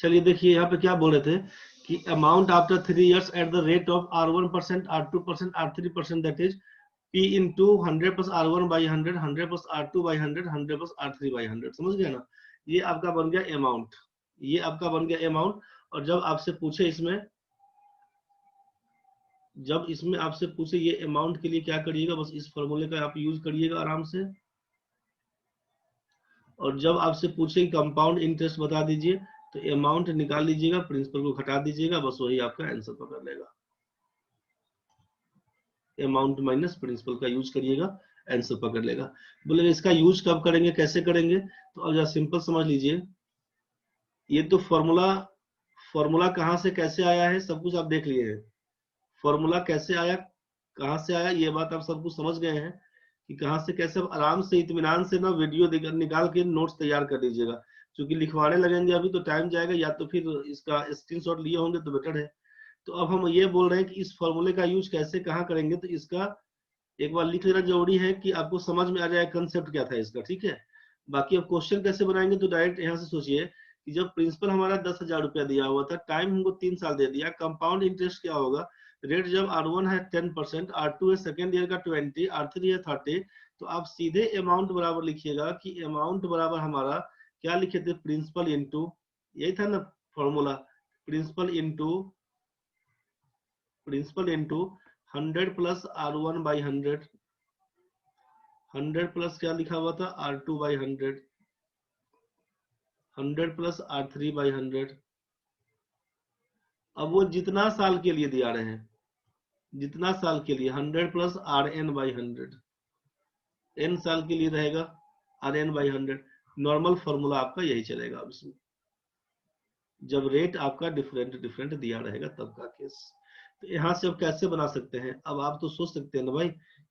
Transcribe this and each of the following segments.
चलिए देखिए यहाँ पे क्या बोल रहे थे कि amount after 3 years at the rate of R1%, R2%, R3%, that is P into 100 plus R1 by 100, 100 plus R2 by 100, 100 plus R3 by 100। समझ गया ना? ये आपका बन गया अमाउंट, ये आपका बन गया अमाउंट। और जब आपसे पूछे इसमें, जब इसमें आपसे पूछे ये अमाउंट के लिए क्या करिएगा, बस इस फॉर्मूले का आप यूज करिएगा आराम से। और जब आपसे पूछे कंपाउंड इंटरेस्ट बता दीजिए तो अमाउंट निकाल लीजिएगा, प्रिंसिपल को घटा दीजिएगा, बस वही आपका आंसर पकड़ लेगा। अमाउंट माइनस प्रिंसिपल का यूज करिएगा, आंसर पकड़ लेगा। बोले इसका यूज कब करेंगे, कैसे करेंगे? तो अब सिंपल समझ लीजिए, ये तो फॉर्मूला कहां से कैसे आया है सब कुछ आप देख लिए हैं। फॉर्मूला कैसे आया, कहां से आया, ये बात आप सब कुछ समझ गए हैं कि कहां से कैसे। अब आराम से इत्मीनान से ना वीडियो निकाल के नोट्स तैयार कर लीजिएगा, क्योंकि लिखवाने लगेंगे अभी तो टाइम जाएगा, या तो फिर इसका स्क्रीनशॉट लिए होंगे तो बेटर है। तो अब हम ये बोल रहे हैं कि इस फॉर्मूले का यूज कैसे कहाँ करेंगे, तो इसका एक बार लिख लेना जरूरी है कि आपको समझ में आ जाए कंसेप्ट क्या था इसका, ठीक है। बाकी अब क्वेश्चन कैसे बनाएंगे, तो डायरेक्ट यहाँ से सोचिए कि जब प्रिंसिपल हमारा 10,000 रुपया दिया हुआ था, टाइम हमको 3 साल दे दिया, कंपाउंड इंटरेस्ट क्या होगा, रेट जब R1 है 10%, R2 है सेकेंड ईयर का 20, R3 है 30, तो आप सीधे अमाउंट बराबर लिखिएगा कि अमाउंट बराबर हमारा क्या लिखे थे, प्रिंसिपल इंटू, यही था ना formula, principal into 100 plus R1 by 100, 100 plus क्या लिखा हुआ था, R2 by 100, 100 plus R3 by 100। अब वो जितना साल के लिए दिया रहे हैं, जितना साल के लिए 100 प्लस RN बाई 100, n साल के लिए रहेगा RN बाई 100। नॉर्मल फॉर्मूला आपका यही चलेगा अब इसमें, जब रेट आपका डिफरेंट दिया रहेगा तब का केस। तो यहाँ से अब कैसे बना सकते हैं, अब आप तो सोच सकते हैं ना भाई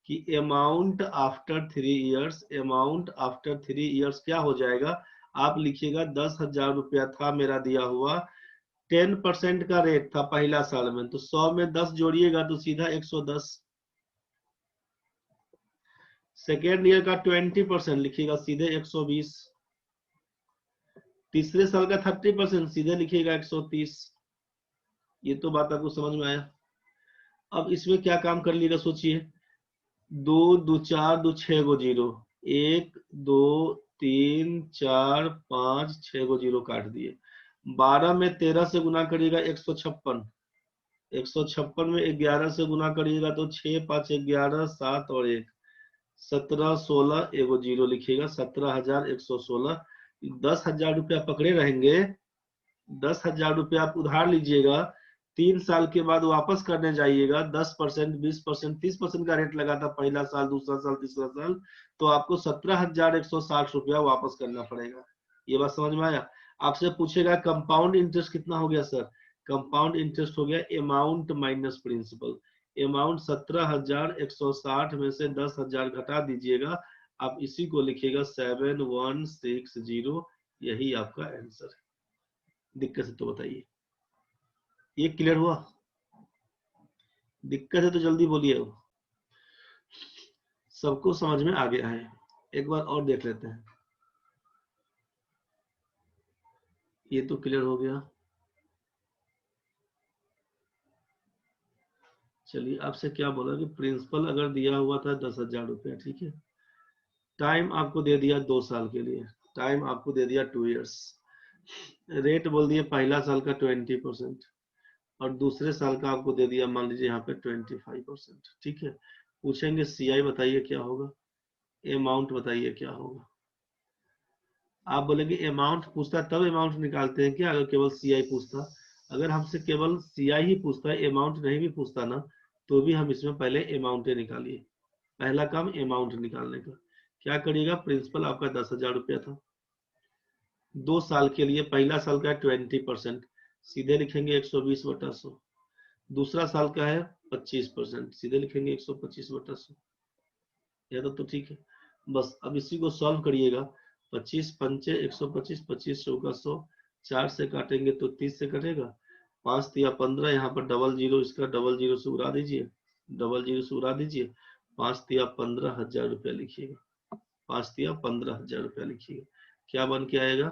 कि amount after 3 years, amount after 3 years क्या हो जाएगा, आप लिखिएगा 10,000 रुपया था मेरा दिया हुआ, 10% का रेट था पहला साल में, तो 100 में 10 जोड़िएगा तो सीधा 110। सेकेंड ईयर का 20% लिखिएगा सीधे 120। तीसरे साल का 30% सीधे लिखिएगा 130। ये तो बात आपको समझ में आया। अब इसमें क्या काम कर लीजिएगा, सोचिए, 2 2 4 2 6 गो जीरो, 1 2 3 4 5 6 गो जीरो काट दिए। 12 में 13 से गुना करिएगा 156, 156 में 11 से गुना करिएगा तो 6 5 11 7 और 1 17 16 एगो जीरो लिखिएगा, 17,116। 10,000 रुपया पकड़े रहेंगे, 10,000 रुपया आप उधार लीजिएगा, 3 साल के बाद वापस करने जाइएगा, 10%, 20%, 30% का रेट लगा था पहला साल, दूसरा साल, तीसरा साल, तो आपको 17,160 रुपया वापस करना पड़ेगा। ये बात समझ में आया? आपसे पूछेगा कंपाउंड इंटरेस्ट कितना हो गया सर, कंपाउंड इंटरेस्ट हो गया अमाउंट माइनस प्रिंसिपल। अमाउंट 17,160 में से 10,000 घटा दीजिएगा, आप इसी को लिखिएगा 7160, यही आपका आंसर है। दिक्कत है तो बताइए, ये क्लियर हुआ? दिक्कत है तो जल्दी बोलिए, सबको समझ में आ गया है? एक बार और देख लेते हैं, ये तो क्लियर हो गया। चलिए आपसे क्या बोला कि प्रिंसिपल अगर दिया हुआ था 10,000 रुपया, ठीक है, टाइम आपको दे दिया 2 साल के लिए, टाइम आपको दे दिया 2 years, रेट बोल दिए पहला साल का 20% और दूसरे साल का आपको दे दिया मान लीजिए यहाँ पे 25%, ठीक है। पूछेंगे CI बताइए क्या होगा, अमाउंट बताइए क्या होगा। आप बोलेंगे अमाउंट पूछता तब अमाउंट निकालते हैं क्या, अगर केवल CI पूछता? अगर हमसे केवल CI ही पूछता है, अमाउंट नहीं भी पूछता ना, तो भी हम इसमें पहले अमाउंट निकालिए। पहला काम अमाउंट निकालने का। क्या करिएगा, प्रिंसिपल आपका 10,000 रुपया था, 2 साल के लिए, पहला साल का 20%, सीधे लिखेंगे 120/100। दूसरा साल का है 25%, सीधे लिखेंगे 125/100। यह तो ठीक है। बस अब इसी को सॉल्व करिएगा, 25 पंचे 125, 25 चौका 100, 4 से काटेंगे तो 30 से कटेगा, 5 तिया 15, यहाँ पर डबल जीरो, इसका डबल जीरो से उड़ा दीजिए, डबल जीरो से उड़ा दीजिए, 5 तिया 15,000 रुपया लिखिएगा, 5 तिया 15,000 रुपया लिखिएगा। क्या बन के आएगा,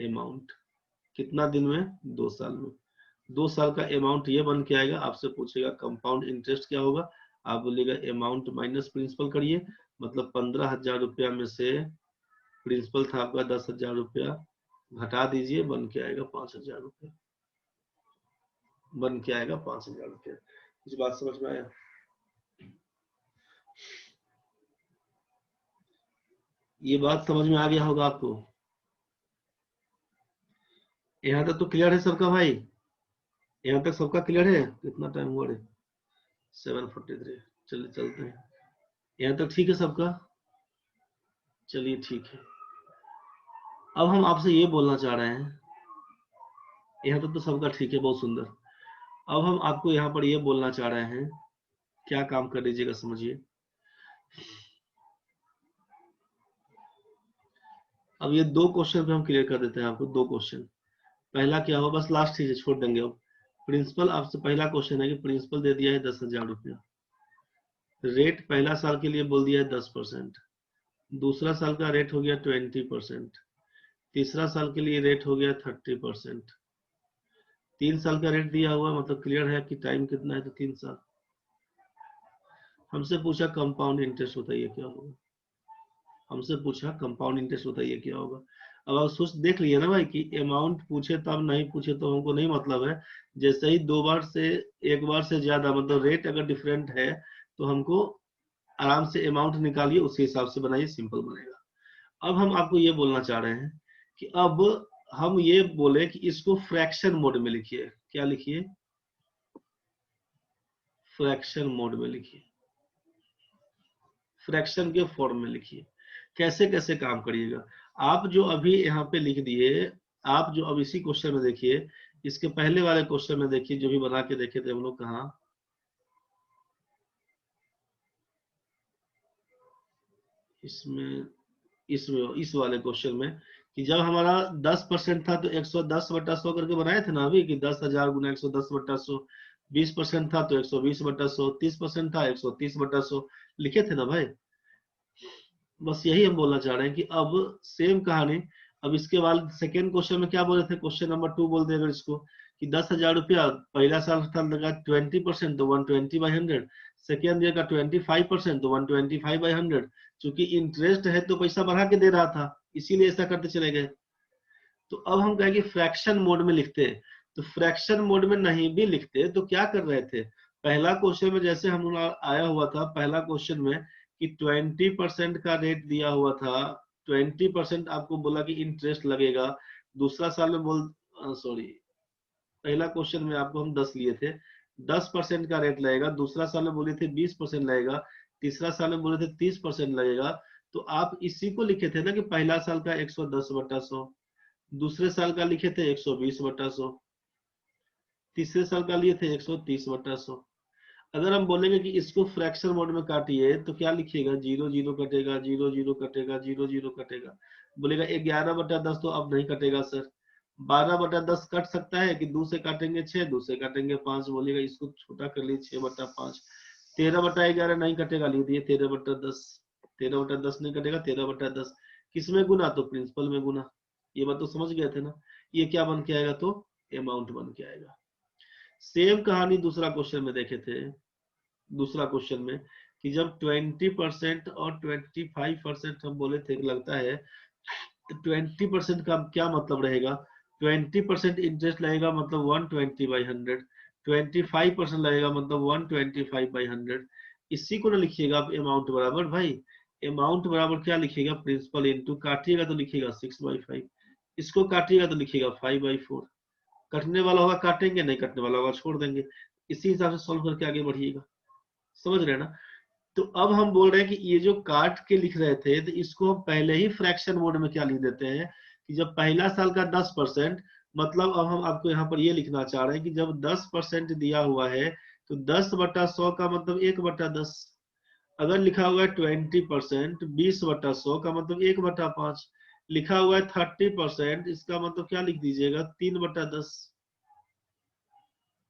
अमाउंट। कितना दिन में? 2 साल में। 2 साल का अमाउंट ये बन के आएगा। आपसे पूछेगा कंपाउंड इंटरेस्ट क्या होगा, आप बोलेगा अमाउंट माइनस प्रिंसिपल करिए, मतलब 15,000 रुपया में से प्रिंसिपल था आपका 10,000 रुपया, घटा दीजिए, बन के आएगा 5,000 रुपया, बन के आएगा 5,000 रुपया। इस बात समझ में आया? ये बात समझ में आ गया होगा आपको? यहाँ तक तो क्लियर है सबका भाई? यहाँ तक सबका क्लियर है? कितना टाइम हुआ रे? 7:43। चलिए चलते हैं। यहाँ तक ठीक है सबका? चलिए ठीक है। अब हम आपसे ये बोलना चाह रहे हैं, यहाँ तक तो सबका ठीक है, बहुत सुंदर। अब हम आपको यहाँ पर ये बोलना चाह रहे हैं, क्या काम कर लीजिएगा समझिए। अब ये 2 क्वेश्चन पे हम क्लियर कर देते हैं आपको। 2 क्वेश्चन, पहला क्या हो, बस लास्ट चीज छोड़ देंगे। अब प्रिंसिपल आपसे पहला क्वेश्चन है कि प्रिंसिपल दे दिया है 10,000 रुपया, रेट पहला साल के लिए बोल दिया है 10%, दूसरा साल का रेट हो गया 20%, तीसरा साल के लिए रेट हो गया 30%, 3 साल का रेट दिया हुआ, मतलब क्लियर है कि टाइम कितना है, तो 3 साल। हमसे पूछा कंपाउंड इंटरेस्ट बताइए क्या होगा, हमसे पूछा कंपाउंड इंटरेस्ट बताइए क्या होगा। अब आप सोच देख लिए ना भाई कि अमाउंट पूछे तब, नहीं पूछे तो हमको नहीं मतलब है। जैसे ही 2 बार से 1 बार से ज्यादा, मतलब रेट अगर डिफरेंट है तो हमको आराम से अमाउंट निकालिए, उसी हिसाब से बनाइए, सिंपल बनेगा। अब हम आपको ये बोलना चाह रहे हैं कि अब हम ये बोले कि इसको फ्रैक्शन मोड में लिखिए। क्या लिखिए? फ्रैक्शन मोड में लिखिए, फ्रैक्शन के फॉर्म में लिखिए। कैसे कैसे काम करिएगा आप, जो अभी यहाँ पे लिख दिए, आप जो अब इसी क्वेश्चन में देखिए, इसके पहले वाले क्वेश्चन में देखिए, जो भी बना के देखे थे हम लोग, कहाँ इसमें, इसमें इस वाले क्वेश्चन में, कि जब हमारा 10% था तो 110/100 करके बनाए थे ना अभी, कि 10,000 गुना 110/100, 20% था तो 120/100, 30% था 130/100 लिखे थे ना भाई। बस यही हम बोलना चाह रहे हैं कि अब सेम कहानी। अब इसके बाद सेकेंड क्वेश्चन में क्या बोले थे, क्वेश्चन नंबर 2 बोल दे अगर इसको, कि 10,000 रुपया पहला साल था लगा 20% तो 120/100, सेकेंड ईयर का 25% तो 125/100। चूंकि इंटरेस्ट है तो पैसा बढ़ा के दे रहा था, इसीलिए ऐसा करते चले गए। तो अब हम कहेंगे फ्रैक्शन मोड में लिखते, तो फ्रैक्शन मोड में नहीं भी लिखते तो क्या कर रहे थे, पहला क्वेश्चन में जैसे हम लोग आया हुआ था, पहला क्वेश्चन में कि 20% का रेट दिया हुआ था, 20% आपको बोला कि इंटरेस्ट लगेगा, दूसरा साल में बोल, सॉरी, पहला क्वेश्चन में आपको हम 10 लिए थे, 10% का रेट लगेगा, दूसरा साल में बोले थे 20% लगेगा, तीसरा साल में बोले थे 30% लगेगा। तो आप इसी को लिखे थे ना कि पहला साल का 110/100, दूसरे साल का लिखे थे 120/100, तीसरे साल का लिए थे 130/100। अगर हम बोलेंगे कि इसको फ्रैक्शन मोड में काटिए तो क्या लिखिएगा, 0 0 कटेगा, 0 0 कटेगा, 0 0 कटेगा। बोलेगा 11/10 तो अब नहीं कटेगा सर। 12/10 कट सकता है कि 2 से काटेंगे 6, 2 से काटेंगे 5, बोलेगा इसको छोटा कर लीजिए 6/5। 13/11 नहीं कटेगा, लिख दिए 13/10, 13/10 नहीं कटेगा, 13/10। किसमें गुना, तो प्रिंसिपल में गुना। ये बात तो समझ गए थे ना। ये क्या बन के आएगा, तो अमाउंट बन के आएगा। सेम कहानी दूसरा क्वेश्चन में देखे थे, दूसरा क्वेश्चन में कि जब 20% और 25% हम बोले थे, लगता है 20% का क्या मतलब रहेगा, 20% इंटरेस्ट लगेगा मतलब 120/100, 25% लगेगा मतलब 125/100। इसी को ना लिखिएगा आप अमाउंट बराबर भाई, अमाउंट बराबर क्या लिखिएगा, प्रिंसिपल इंटू, काटिएगा तो लिखिएगा 6/5, इसको काटिएगा तो लिखिएगा 5/4। कटने वाला होगा काटेंगे, नहीं कटने वाला होगा छोड़ देंगे। इसी हिसाब से सॉल्व करके आगे बढ़िएगा, समझ रहे हैं ना। तो अब हम बोल रहे हैं कि ये जो काट के लिख रहे थे, तो इसको हम पहले ही फ्रैक्शन मोड में क्या लिख देते हैं, कि जब पहला साल का 10%, मतलब अब हम आपको यहाँ पर ये लिखना चाह रहे हैं कि जब 10% दिया हुआ है तो 10/100 का मतलब 1/10। अगर लिखा हुआ है 20%, 20/100 का मतलब 1/5। लिखा हुआ है 30%, इसका मतलब क्या लिख दीजिएगा, 3/10।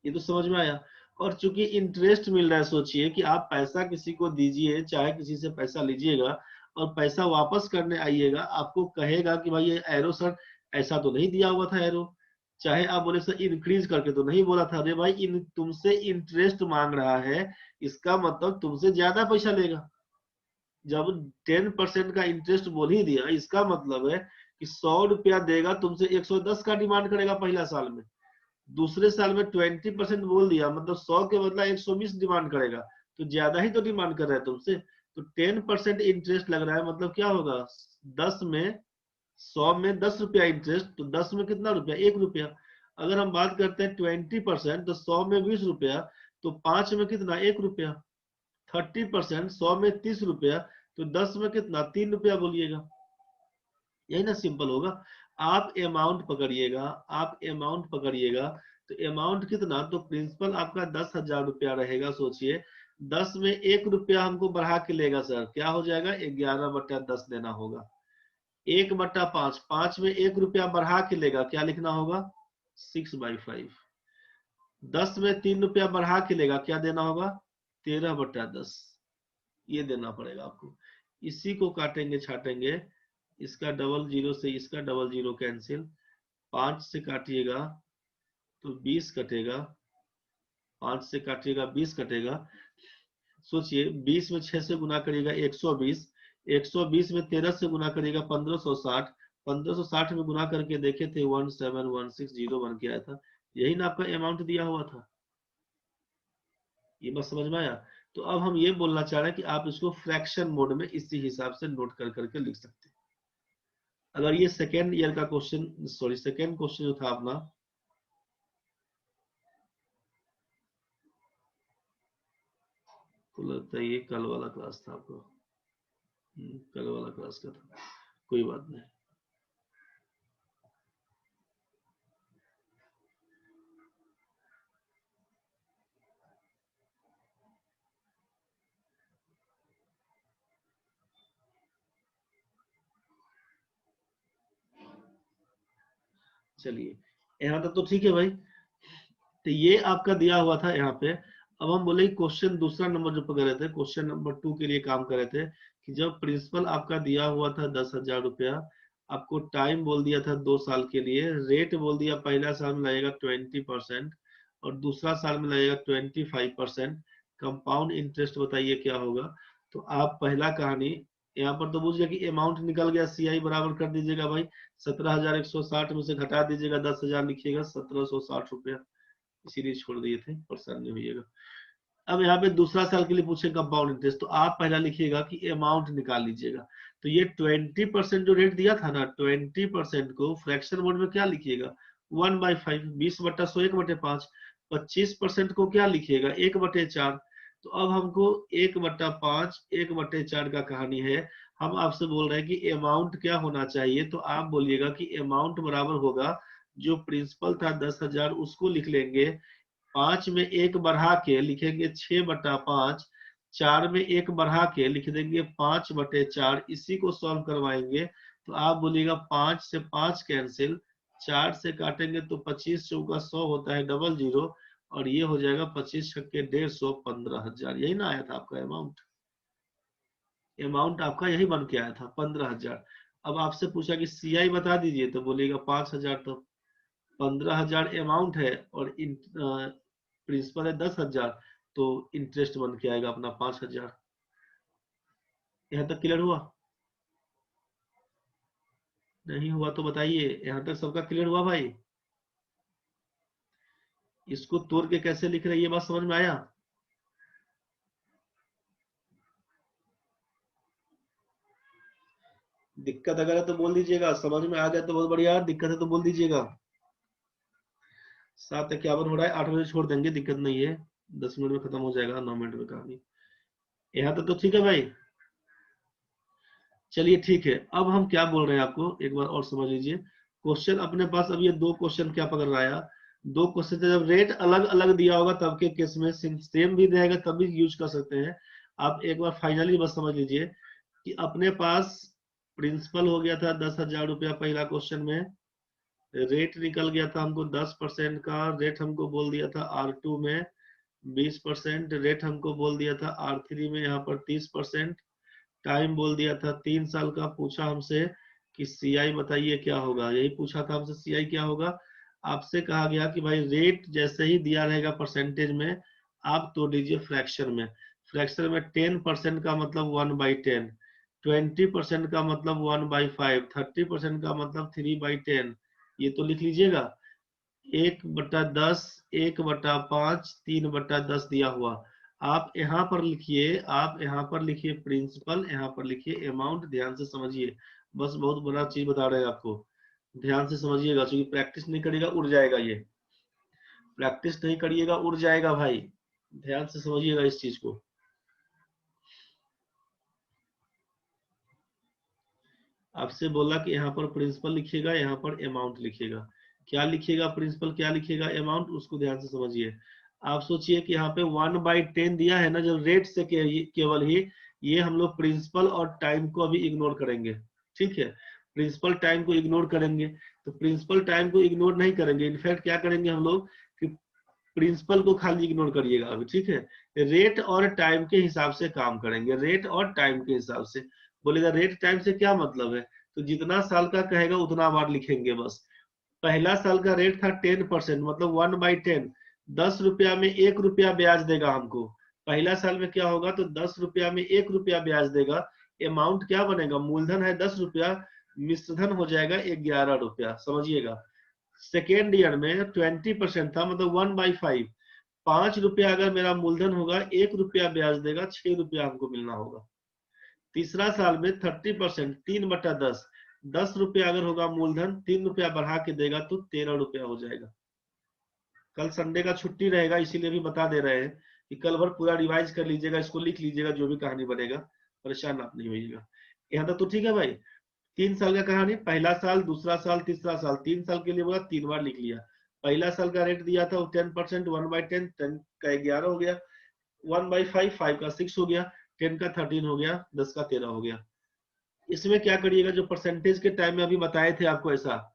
ये तो समझ में आया। और चूंकि इंटरेस्ट मिल रहा है, सोचिए कि आप पैसा किसी को दीजिए, चाहे किसी से पैसा लीजिएगा और पैसा वापस करने आइएगा, आपको कहेगा कि भाई ये एरो सर ऐसा तो नहीं दिया हुआ था एरो, चाहे आप बोले सर इंक्रीज करके, तो नहीं बोला था। अरे भाई तुमसे इंटरेस्ट मांग रहा है, इसका मतलब तुमसे ज्यादा पैसा लेगा। जब 10% का इंटरेस्ट बोल ही दिया, इसका मतलब है कि 100 रुपया देगा, तुमसे 110 का डिमांड करेगा पहला साल में। दूसरे साल में 20% बोल दिया, मतलब 100 के बदला 120 डिमांड करेगा, तो ज्यादा ही तो डिमांड कर रहा है तुमसे। तो 10% इंटरेस्ट लग रहा है, मतलब क्या होगा, 10 में 100 में 10 रुपया इंटरेस्ट, तो 10 में कितना रुपया, 1 रुपया। अगर हम बात करते हैं 20%, तो 100 में 20 रुपया, तो 5 में कितना, 1 रुपया। 30%, 100 में 30 रुपया, तो 10 में कितना, 3 रुपया बोलिएगा। यही ना सिंपल होगा। आप अमाउंट पकड़िएगा, आप अमाउंट पकड़िएगा, तो अमाउंट कितना, तो प्रिंसिपल आपका 10,000 रुपया रहेगा। सोचिए 10 में 1 रुपया हमको बढ़ा के लेगा सर, क्या हो जाएगा, 11/10 देना होगा। 1/5, 5 में 1 रुपया बढ़ा के लेगा, क्या लिखना होगा, 6/5। 10 में 3 रुपया बढ़ा के लेगा, क्या देना होगा, 13/10। ये देना पड़ेगा आपको। इसी को काटेंगे छाटेंगे, इसका डबल जीरो से इसका डबल जीरो कैंसिल, 5 से काटिएगा तो 20 कटेगा, 5 से काटिएगा 20 कटेगा। सोचिए 20 में 6 से गुना करिएगा 120, 120 में 13 से गुना करिएगा 1560, 1560 में गुना करके देखे थे 17160 बन के आया था। यही ना आपका अमाउंट दिया हुआ था। ये बस समझ में आया। तो अब हम ये बोलना चाह रहे हैं कि आप इसको फ्रैक्शन मोड में इसी हिसाब से नोट कर करके लिख सकते हैं। अगर ये सेकेंड ईयर का क्वेश्चन, सॉरी सेकेंड क्वेश्चन जो था अपना, तो लगता है ये कल वाला क्लास था आपको। कल वाला क्लास का था, कोई बात नहीं। चलिए यहाँ तक तो ठीक है भाई। तो ये आपका दिया हुआ था यहाँ पे। अब हम बोले क्वेश्चन दूसरा नंबर जो पकड़ रहे थे, क्वेश्चन नंबर 2 के लिए काम कर रहे थे, कि जब प्रिंसिपल आपका दिया हुआ था 10,000 रुपया, आपको टाइम बोल दिया था 2 साल के लिए, रेट बोल दिया पहला साल में लगेगा 20% और दूसरा साल में लगेगा 25%। कंपाउंड इंटरेस्ट बताइए क्या होगा। तो आप पहला कहानी यहाँ पर तो बुझ गया कि अमाउंट निकल गया, सीआई बराबर कर दीजिएगा भाई, 17,160 में से घटा दीजिएगा 10,000, लिखिएगा 1,760 रुपया। इसीलिए छोड़ दिए थे, परेशान नहीं होइएगा। अब यहाँ पे दूसरा साल के लिए पूछे कंपाउंड इंटरेस्ट, तो आप पहला लिखिएगा कि अमाउंट निकाल लीजिएगा। तो ये 20% जो रेट दिया था ना, 20% को फ्रैक्शन मोड में क्या लिखिएगा, 1/5, 20/100, 1/5। 25% को क्या लिखिएगा, 1/4। तो अब हमको 1/5, 1/4 का कहानी है। हम आपसे बोल रहे हैं कि अमाउंट क्या होना चाहिए, तो आप बोलिएगा कि अमाउंट बराबर होगा, जो प्रिंसिपल था 10,000 उसको लिख लेंगे, 5 में 1 बढ़ा के लिखेंगे 6/5, 4 में 1 बढ़ा के लिख देंगे 5/4। इसी को सॉल्व करवाएंगे तो आप बोलिएगा 5 से 5 कैंसिल, 4 से काटेंगे तो 25 चौका 100 होता है डबल जीरो, और ये हो जाएगा 25 छक्के 150, 15,000। यही ना आया था आपका अमाउंट। अमाउंट आपका यही बन के आया था 15,000। अब आपसे पूछा कि सीआई बता दीजिए, तो बोलिएगा 5,000। तो 15,000 अमाउंट है और प्रिंसिपल है 10,000, तो इंटरेस्ट बन के आएगा अपना 5,000। यहाँ तक क्लियर हुआ? नहीं हुआ तो बताइए। यहाँ तक सबका क्लियर हुआ भाई? इसको तोड़ के कैसे लिख रहे हैं, ये बात समझ में आया? दिक्कत अगर है तो बोल दीजिएगा, समझ में आ गया तो बहुत बढ़िया, दिक्कत है तो बोल दीजिएगा। 7:51 हो रहा है, 8 बजे छोड़ देंगे, दिक्कत नहीं है। 10 मिनट में खत्म हो जाएगा, 9 मिनट में कहानी। यहाँ तक तो ठीक है भाई। चलिए ठीक है। अब हम क्या बोल रहे हैं आपको एक बार और समझ लीजिए। क्वेश्चन अपने पास अब ये दो क्वेश्चन क्या पकड़ रहा है, दो क्वेश्चन जब रेट अलग अलग दिया होगा तब के केस में सेम भी रहेगा तब भी यूज कर सकते हैं। आप एक बार फाइनली बस समझ लीजिए कि अपने पास प्रिंसिपल हो गया था 10,000 रुपया पहला क्वेश्चन में, रेट निकल गया था हमको 10% का, रेट हमको बोल दिया था R2 में 20%, रेट हमको बोल दिया था R3 में यहाँ पर 30%, टाइम बोल दिया था 3 साल का। पूछा हमसे कि सीआई बताइए क्या होगा, यही पूछा था हमसे, सीआई क्या होगा। आपसे कहा गया कि भाई रेट जैसे ही दिया रहेगा परसेंटेज में, आप तोड़ दीजिए फ्रैक्शन में। फ्रैक्शन में 10% का मतलब 1/10, 20% का मतलब 1/5, 30% का मतलब 3/10। ये तो लिख लीजिएगा। 1/10, 1/5, 3/10 दिया हुआ। आप यहाँ पर लिखिए, आप यहाँ पर लिखिए प्रिंसिपल, यहाँ पर लिखिए अमाउंट। ध्यान से समझिए, बस बहुत बड़ा चीज बता रहे हैं आपको, ध्यान से समझिएगा, क्योंकि प्रैक्टिस नहीं करिएगा उड़ जाएगा ये। प्रैक्टिस नहीं करिएगा उड़ जाएगा भाई, ध्यान से समझिएगा इस चीज को। आपसे बोला कि यहाँ पर प्रिंसिपल लिखिएगा, यहाँ पर अमाउंट लिखिएगा। क्या लिखिएगा प्रिंसिपल, क्या लिखिएगा अमाउंट, उसको ध्यान से समझिए। आप सोचिए कि यहाँ पे 1/10 दिया है ना, जब रेट से केवल ही ये हम लोग प्रिंसिपल और टाइम को अभी इग्नोर करेंगे, ठीक है। प्रिंसिपल टाइम को इग्नोर करेंगे, तो प्रिंसिपल टाइम को इग्नोर नहीं करेंगे, इनफैक्ट क्या करेंगे हम लोग कि प्रिंसिपल को खाली इग्नोर करिएगा अभी, ठीक है। रेट और टाइम के हिसाब से काम करेंगे, रेट और टाइम के हिसाब से। बोलेगा रेट टाइम से क्या मतलब है, तो जितना साल का कहेगा उतना बार लिखेंगे बस। पहला साल का रेट था 10%, मतलब 1/10। 10 रुपया में 1 रुपया ब्याज देगा हमको। पहला साल में क्या होगा, तो 10 रुपया में 1 रुपया ब्याज देगा। अमाउंट क्या बनेगा, मूलधन है 10 रुपया, मिश्रधन हो जाएगा 11 रुपया, समझिएगा। सेकेंड ईयर में 20% था, मतलब 1/5। 5 रुपया अगर मेरा मूलधन होगा, 1 रुपया ब्याज देगा, 6 रुपया हमको मिलना होगा। तीसरा साल में 30%, 3/10। 10 रुपया अगर होगा मूलधन, 3 रुपया बढ़ा के देगा तो 13 रुपया हो जाएगा। कल संडे का छुट्टी रहेगा, इसीलिए भी बता दे रहे हैं कि कल भर पूरा रिवाइज कर लीजिएगा, इसको लिख लीजिएगा, जो भी कहानी बनेगा, परेशान आप नहीं होइएगा। यहाँ तक तो ठीक है भाई। 3 साल का कहानी, पहला साल, दूसरा साल, तीसरा साल, 3 साल के लिए बोला, 3 बार लिख लिया। पहला साल का रेट दिया था वो 10%, 1/10, 10 का 11 हो गया, 1/5, 5 का 6 हो गया, 10 का 13 हो गया, 10 का 13 हो गया। इसमें क्या करिएगा, जो परसेंटेज के टाइम में अभी बताए थे आपको ऐसा,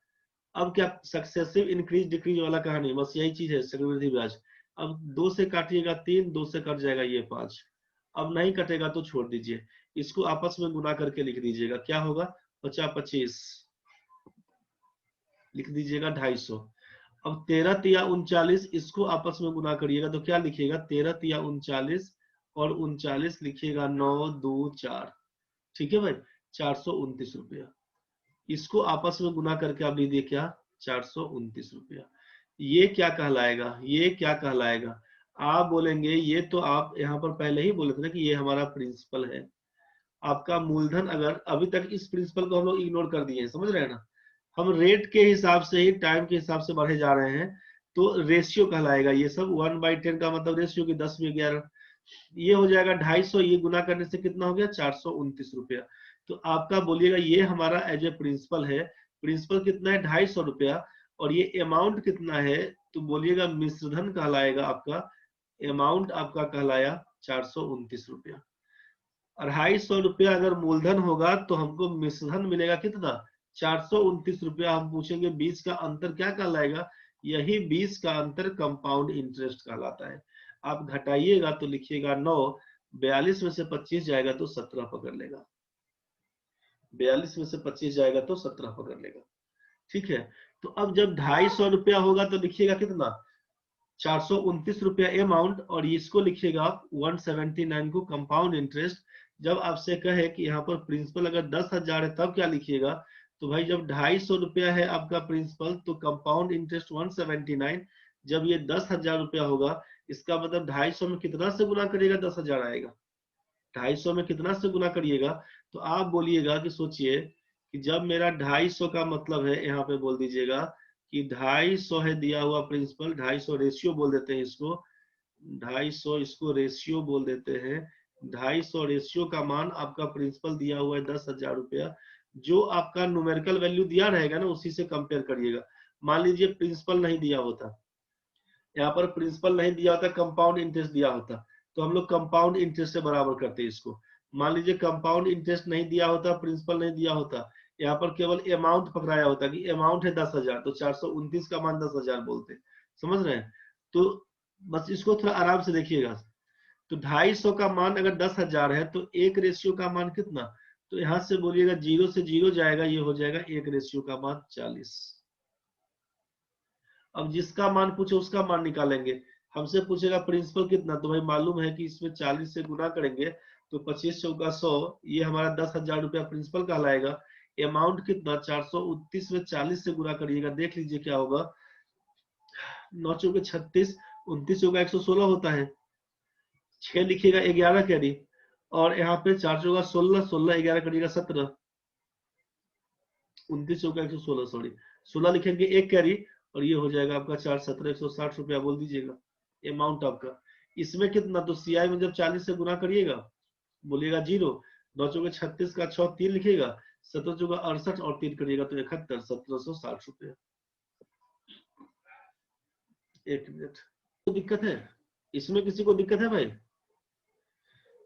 अब क्या सक्सेसिव इंक्रीज डिक्रीज वाला कहानी, बस यही चीज है चक्रवृद्धि ब्याज। अब 2 से काटिएगा 3, 2 से कट जाएगा ये 5। अब नहीं कटेगा तो छोड़ दीजिए, इसको आपस में गुना करके लिख दीजिएगा, क्या होगा, 50 25 लिख दीजिएगा 250। अब 13 तिया 39, इसको आपस में गुना करिएगा तो क्या लिखिएगा, 13 तिया 39 और 39 लिखिएगा 9 2 4, ठीक है भाई, 429 रुपया। इसको आपस में गुना करके आप लीजिए क्या, 429 रुपया। ये क्या कहलाएगा, ये क्या कहलाएगा, आप बोलेंगे ये तो आप यहाँ पर पहले ही बोले थे ना कि ये हमारा प्रिंसिपल है। आपका मूलधन, अगर अभी तक इस प्रिंसिपल को हम लोग इग्नोर कर दिए हैं, समझ रहे हैं ना, हम रेट के हिसाब से ही, टाइम के हिसाब से बढ़े जा रहे हैं, तो रेशियो कहलाएगा ये सब। 1/10 का मतलब रेशियो की 10 में 11, ये हो जाएगा 250। ये गुना करने से कितना हो गया, 429 रुपया। तो आपका बोलिएगा ये हमारा एज ए प्रिंसिपल है। प्रिंसिपल कितना है, 250 रुपया। और ये अमाउंट कितना है, तो बोलिएगा मिश्रधन कहलाएगा आपका। अमाउंट आपका कहलाया 429 रुपया। 250 रुपया अगर मूलधन होगा तो हमको मिश्रधन मिलेगा कितना, 429 रुपया। हम पूछेंगे 20 का अंतर क्या कहलाएगा, यही 20 का अंतर कंपाउंड इंटरेस्ट कहलाता है। आप घटाइएगा तो लिखिएगा 9, 42 में से 25 जाएगा तो 17 पकड़ लेगा, 42 में से 25 जाएगा तो 17 पकड़ लेगा, ठीक है। तो अब जब 250 रुपया होगा तो लिखिएगा कितना, 429 रुपया अमाउंट, और इसको लिखिएगा आप 179 को कंपाउंड इंटरेस्ट। जब आपसे कहे कि यहाँ पर प्रिंसिपल अगर 10,000 है तब क्या लिखिएगा, तो भाई जब 250 रुपया है आपका प्रिंसिपल, तो कंपाउंड इंटरेस्ट 179। जब ये 10,000 रुपया होगा, इसका मतलब 250 में कितना से गुना करिएगा, 10,000 आएगा। 250 में कितना से गुना करिएगा, तो आप बोलिएगा कि सोचिए कि जब मेरा 250 का मतलब है, यहाँ पे बोल दीजिएगा कि 250 है दिया हुआ प्रिंसिपल, 250 रेशियो बोल देते हैं इसको, 250 इसको रेशियो बोल देते हैं। 250 रेशियो का मान आपका प्रिंसिपल दिया हुआ है 10,000 रुपया। जो आपका न्यूमेरिकल वैल्यू दिया रहेगा ना, उसी से कंपेयर करिएगा। मान लीजिए प्रिंसिपल नहीं दिया होता, यहाँ पर प्रिंसिपल नहीं दिया होता, कंपाउंड इंटरेस्ट दिया होता, तो हम लोग कंपाउंड इंटरेस्ट से बराबर करते हैं इसको। मान लीजिए कंपाउंड इंटरेस्ट नहीं दिया होता, प्रिंसिपल नहीं दिया होता, यहाँ पर केवल अमाउंट पकड़ाया होता कि अमाउंट है 10,000, तो 429 का मान 10,000 बोलते, समझ रहे हैं। तो बस इसको थोड़ा आराम से देखिएगा। तो 250 का मान अगर 10,000 है तो एक रेशियो का मान कितना, तो यहाँ से बोलिएगा 0 से 0 जाएगा, ये हो जाएगा एक रेशियो का मान 40। अब जिसका मान पूछे उसका मान निकालेंगे। हमसे पूछेगा प्रिंसिपल कितना, तो भाई मालूम है कि इसमें 40 से गुना करेंगे तो 25 चौका 100, ये हमारा 10,000 रुपया प्रिंसिपल कहलाएगा। अमाउंट कितना 429 में 40 से गुना करिएगा, देख लीजिए क्या होगा। 9 चौके 36, 29 चौका 116 होता है, 6 लिखिएगा 11 कैरी, और यहाँ पे 4 चौका 16, 16 11 करिएगा 17, 29 चौका 116, सॉरी 16 लिखेंगे 1 कैरी, और ये हो जाएगा आपका 4 17 160 रुपया बोल दीजिएगा अमाउंट आपका। इसमें कितना, तो सीआई में जब 40 से गुना करिएगा बोलिएगा 0, 9 चौके 36 का 6 3 लिखिएगा, 17 चौका 68 और 3 करिएगा तो 71, 1760 रुपया। एक मिनट, तो दिक्कत है इसमें, किसी को दिक्कत है भाई?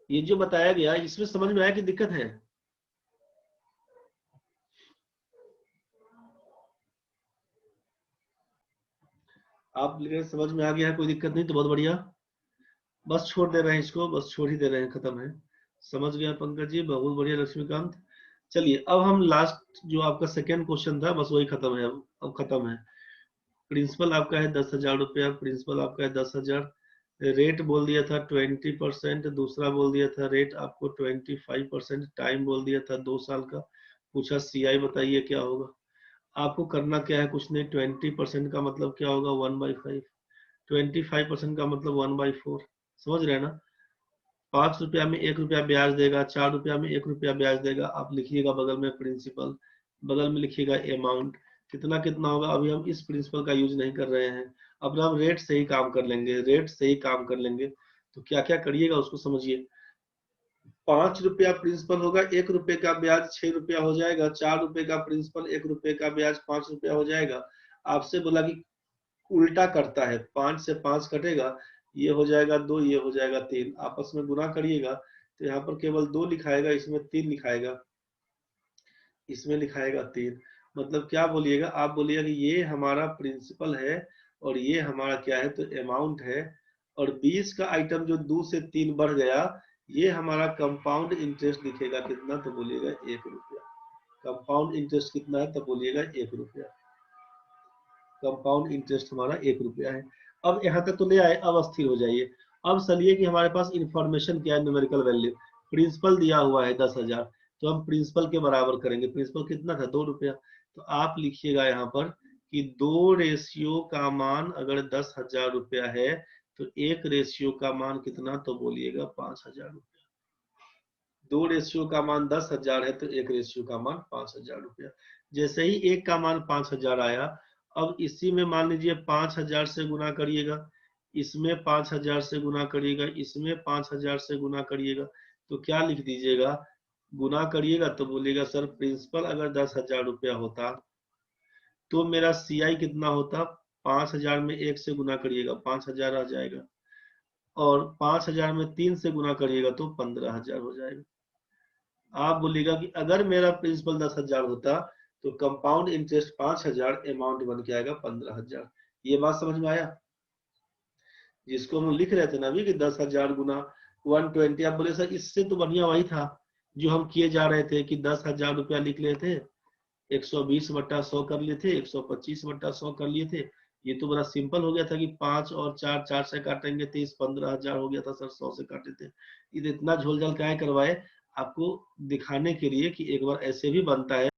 ये जो बताया गया इसमें समझ में आया कि दिक्कत है? आप समझ में आ गया है, कोई दिक्कत नहीं तो बहुत बढ़िया, बस छोड़ दे रहे हैं इसको, बस छोड़ ही दे रहे हैं, खत्म है। समझ गया पंकज जी, बहुत बढ़िया लक्ष्मीकांत। चलिए अब हम लास्ट जो आपका सेकेंड क्वेश्चन था बस वही खत्म है, अब खत्म है। प्रिंसिपल आपका है 10,000 रुपया, प्रिंसिपल आपका है 10,000, रेट बोल दिया था 20%, दूसरा बोल दिया था रेट आपको 25%, टाइम बोल दिया था 2 साल का, पूछा सीआई बताइए क्या होगा। आपको करना क्या है, कुछ नहीं, 20% का मतलब क्या होगा 1/5, 25% का मतलब 1/4, समझ रहे हैं ना। 5 रुपया में 1 रुपया ब्याज देगा, 4 रुपया में 1 रुपया ब्याज देगा। आप लिखिएगा बगल में प्रिंसिपल, बगल में लिखिएगा अमाउंट, कितना कितना होगा। अभी हम इस प्रिंसिपल का यूज नहीं कर रहे हैं, अपना हम रेट से ही काम कर लेंगे, रेट से ही काम कर लेंगे। तो क्या क्या करिएगा उसको समझिए। 5 रुपया प्रिंसिपल होगा, 1 रुपए का ब्याज 6 रुपया हो जाएगा, 4 रुपए का प्रिंसिपल 1 रुपए का ब्याज 5 रुपया हो जाएगा। आपसे बोला कि उल्टा करता है, 5 से 5 कटेगा, ये हो जाएगा 2, ये हो जाएगा 3, आपस में गुना करिएगा तो यहाँ पर केवल 2 लिखाएगा, इसमें 3 लिखाएगा, इसमें लिखाएगा 3। मतलब क्या बोलिएगा, आप बोलिएगा कि ये हमारा प्रिंसिपल है और ये हमारा क्या है, तो अमाउंट है। और 20 का आइटम जो 2 से 3 बढ़ गया, ये हमारा कंपाउंड इंटरेस्ट दिखेगा कितना, तो बोलिएगा 1 रुपया। कंपाउंड इंटरेस्ट कितना है, तो बोलिएगा 1 रुपया। कंपाउंड इंटरेस्ट हमारा 1 रुपया है। अब यहाँ तक तो ले आए, अब स्थिर हो जाइए। अब चलिए कि हमारे पास इंफॉर्मेशन क्या है, न्यूमेरिकल वैल्यू। प्रिंसिपल दिया हुआ है 10,000, तो हम प्रिंसिपल के बराबर करेंगे। प्रिंसिपल कितना था, 2 रुपया। तो आप लिखिएगा यहाँ पर कि 2 रेशियो का मान अगर 10,000 रुपया है तो 1 रेशियो का मान कितना, तो बोलिएगा 5,000 रुपया। 2 रेशियो का मान 10,000 है तो 1 रेशियो का मान 5,000 रुपया। जैसे ही 1 का मान 5,000 आया, अब इसी में मान लीजिए 5,000 से गुना करिएगा, इसमें 5,000 से गुना करिएगा, इसमें 5,000 से गुना करिएगा, तो क्या लिख दीजिएगा, गुना करिएगा तो बोलिएगा सर प्रिंसिपल अगर 10,000 रुपया होता तो मेरा सीआई कितना होता। 5,000 में 1 से गुना करिएगा 5,000 आ जाएगा, और 5,000 में 3 से गुना करिएगा तो 15,000 हो जाएगा। आप बोलिएगा कि अगर मेरा प्रिंसिपल 10,000 होता तो कंपाउंड इंटरेस्ट 5,000, अमाउंट बन के आएगा 15,000। ये बात समझ में आया? जिसको हम लिख रहे थे ना अभी कि 10,000 गुना 120, आप बोले सर इससे तो बढ़िया वही था जो हम किए जा रहे थे कि 10,000 रुपया लिख लेते, 120/100 कर लिए थे, 125/100 कर लिए थे। ये तो बड़ा सिंपल हो गया था कि 5 और 4, 4 से काटेंगे 30, 15,000 हो गया था सर, 100 से काटे थे। इतना झोलझाल क्या करवाए, आपको दिखाने के लिए कि एक बार ऐसे भी बनता है।